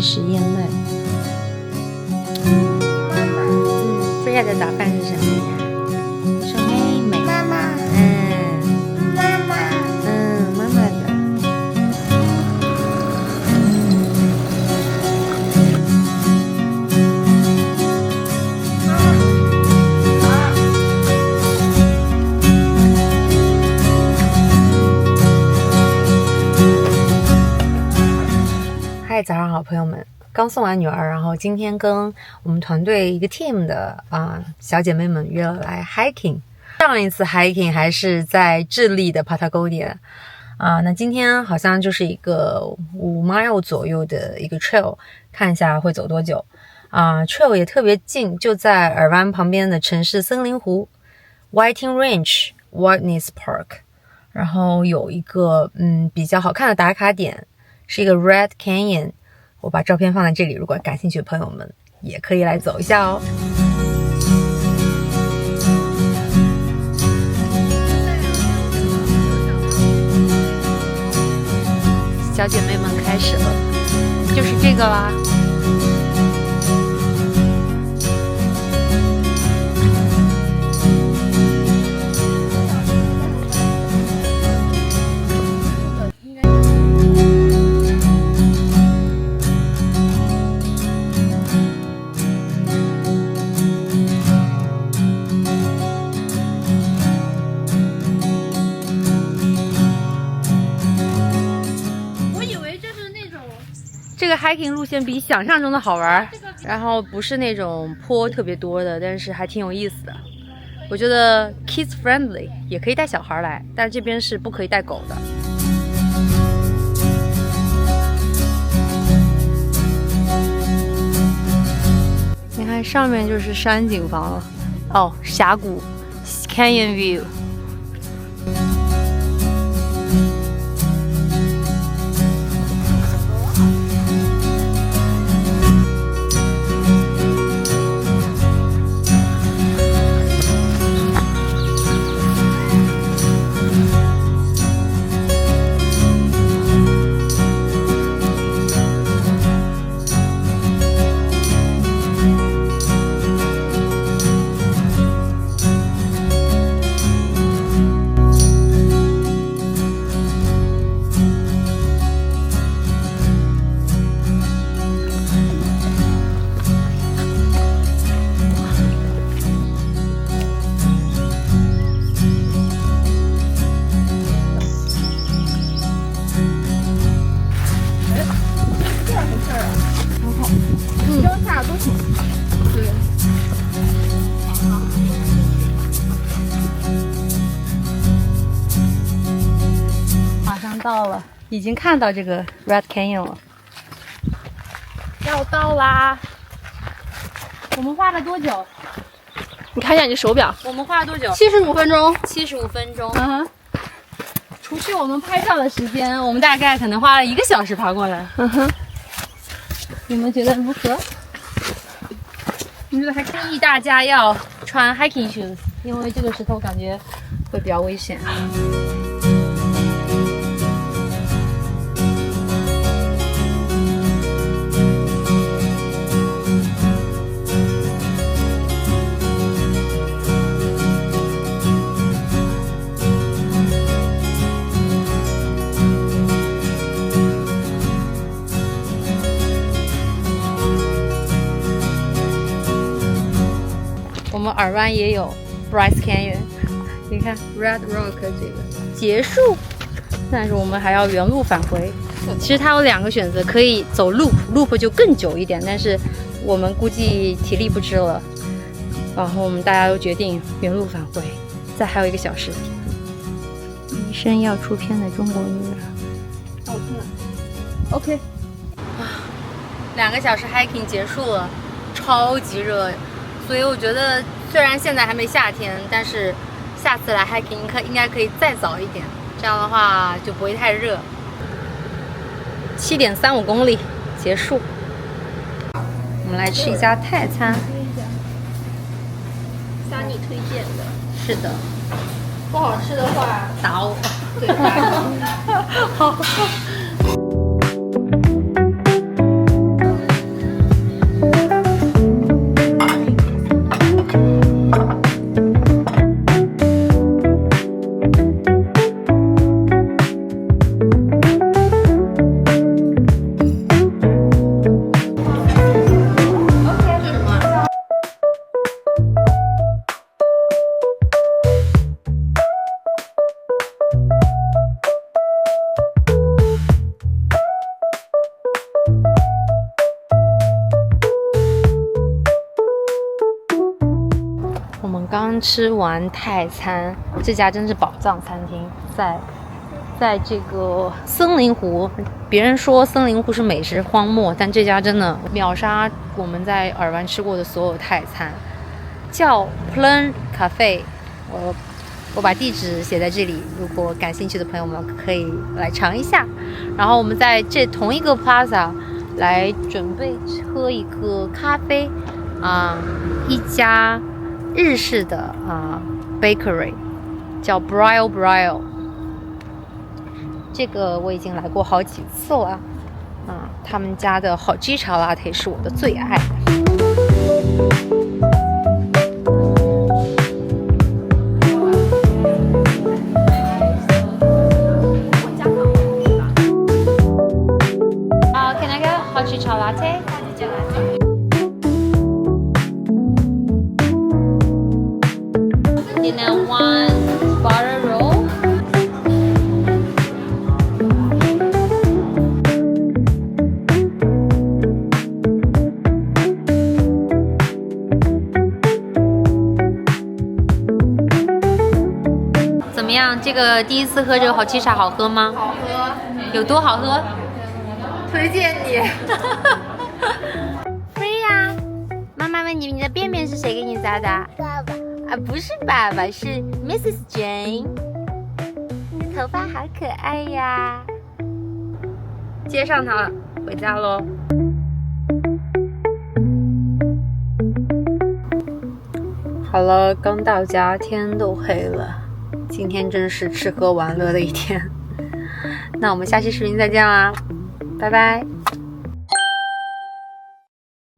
实实验类。最爱的早饭是什么呀？我说妹妹。妈妈。妈妈。妈妈的。嗨，早上好，朋友们。刚送完女儿，然后今天跟我们团队一个 team 的小姐妹们约了来 hiking。上一次 hiking 还是在智利的 Patagonia 那今天好像就是一个5 mile 左右的一个 trail， 看一下会走多久。trail 也特别近，就在尔湾旁边的城市森林湖 Whiting Range Whiteness Park。然后有一个比较好看的打卡点，是一个 Red Canyon。我把照片放在这里，如果感兴趣的朋友们也可以来走一下哦。小姐妹们开始了，就是这个啦。这个 hiking 路线比想象中的好玩，然后不是那种坡特别多的，但是还挺有意思的。我觉得 kids friendly， 也可以带小孩来，但是这边是不可以带狗的。你看上面就是山景房了，哦，峡谷 Canyon View。到了，已经看到这个 Red Canyon 了，要到啦！我们花了多久？你看一下你的手表。我们花了多久？75分钟。75分钟。除去我们拍照的时间，我们大概可能花了1个小时爬过来。你们觉得如何？我觉得还建议大家要穿 hiking shoes， 因为这个石头感觉会比较危险。我们尔湾也有 Bryce Canyon， 你看 Red Rock 这个结束，但是我们还要原路返回。其实它有2个选择，可以走 loop 就更久一点，但是我们估计体力不支了，然后我们大家都决定原路返回。再还有1个小时，一生要出片的中国女人。OK， 2个小时 hiking 结束了，超级热。所以我觉得，虽然现在还没夏天，但是下次来 hiking 应该可以再早一点，这样的话就不会太热。7.35公里结束，我们来吃一家泰餐。Sunny 推荐的。是的。不好吃的话打我。对，打我。好。刚吃完泰餐，这家真是宝藏餐厅，在这个森林湖。别人说森林湖是美食荒漠，但这家真的秒杀我们在尔湾吃过的所有泰餐，叫 Plum Cafe。我把地址写在这里，如果感兴趣的朋友们可以来尝一下。然后我们在这同一个 plaza 来准备喝一个咖啡一家日式的bakery 叫 Brile， 这个我已经来过好几次了他们家的好机茶 latte 是我的最爱。Can I get a hot chicha latte? And then one butter roll. 怎么样？这个第一次喝这个好七茶好喝吗？好喝，有多好喝？推荐你。Freya， 妈妈问你，你的便便是谁给你撒的？爸爸，不是爸爸，是 Mrs. Jane。你的头发好可爱呀！接上它了，回家喽。好了，刚到家，天都黑了。今天真是吃喝玩乐的一天。那我们下期视频再见啦，拜拜。